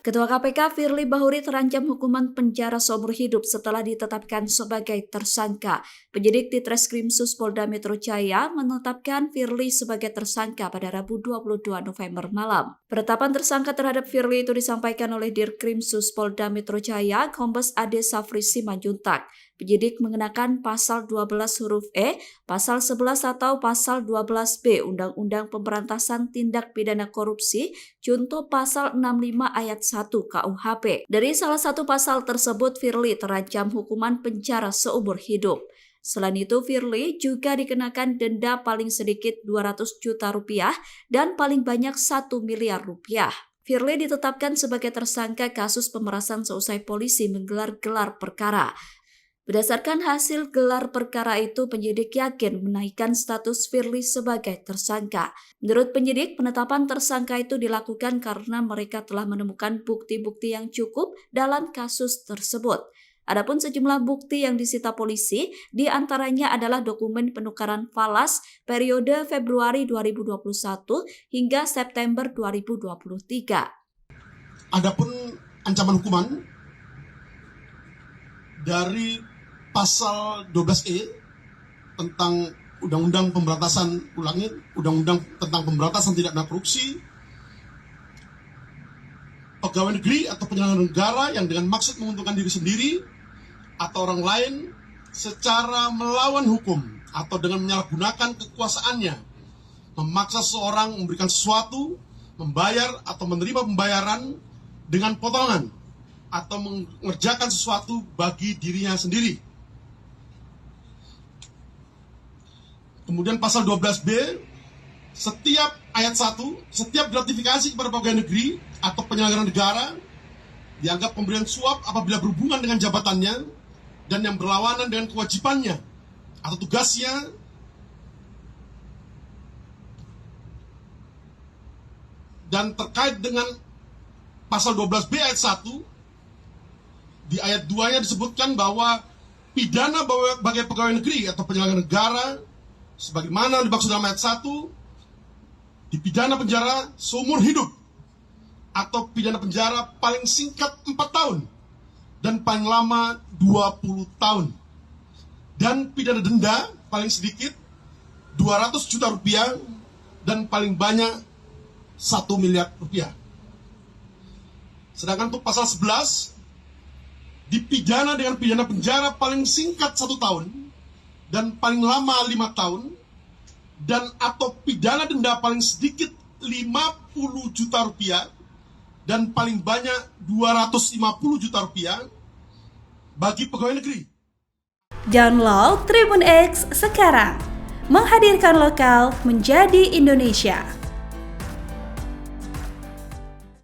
Ketua KPK Firly Bahuri terancam hukuman penjara seumur hidup setelah ditetapkan sebagai tersangka. Penyidik di Treskrimsus Polda Metro Jaya menetapkan Firly sebagai tersangka pada Rabu 22 November malam. Penetapan tersangka terhadap Firly itu disampaikan oleh Dirkrimsus Polda Metro Jaya, Kombes Ade Safri Simanjuntak. Penyidik mengenakan pasal 12 huruf E, pasal 11 atau pasal 12B Undang-Undang Pemberantasan Tindak Pidana Korupsi, junto pasal 65 ayat 1 KUHP. Dari salah satu pasal tersebut, Firly terancam hukuman penjara seumur hidup. Selain itu, Firly juga dikenakan denda paling sedikit 200 juta rupiah dan paling banyak 1 miliar rupiah. Firly ditetapkan sebagai tersangka kasus pemerasan seusai polisi menggelar gelar perkara. Berdasarkan hasil gelar perkara itu, penyidik yakin menaikkan status Firly sebagai tersangka. Menurut penyidik, penetapan tersangka itu dilakukan karena mereka telah menemukan bukti-bukti yang cukup dalam kasus tersebut. Adapun sejumlah bukti yang disita polisi, diantaranya adalah dokumen penukaran falas periode Februari 2021 hingga September 2023. Adapun ancaman hukuman dari pasal 12E tentang Undang-Undang Pemberantasan Undang-Undang tentang Pemberantasan Tindak Pidana Korupsi, pegawai negeri atau penyelenggara negara yang dengan maksud menguntungkan diri sendiri atau orang lain secara melawan hukum atau dengan menyalahgunakan kekuasaannya memaksa seseorang memberikan sesuatu, membayar atau menerima pembayaran dengan potongan atau mengerjakan sesuatu bagi dirinya sendiri. Kemudian pasal 12B, setiap ayat 1, setiap gratifikasi kepada pegawai negeri atau penyelenggara negara dianggap pemberian suap apabila berhubungan dengan jabatannya dan yang berlawanan dengan kewajibannya atau tugasnya dan terkait dengan pasal 12B ayat 1, di ayat 2-nya disebutkan bahwa pidana bagi pegawai negeri atau penyelenggara negara sebagaimana dimaksud dalam ayat 1 dipidana penjara seumur hidup atau pidana penjara paling singkat 4 tahun dan paling lama 20 tahun dan pidana denda paling sedikit 200 juta rupiah dan paling banyak 1 miliar rupiah. Sedangkan untuk pasal 11 dipidana dengan pidana penjara paling singkat 1 tahun dan paling lama 5 tahun dan atau pidana denda paling sedikit 50 juta rupiah dan paling banyak 250 juta rupiah bagi pegawai negeri. Download Tribun X sekarang, menghadirkan lokal menjadi Indonesia.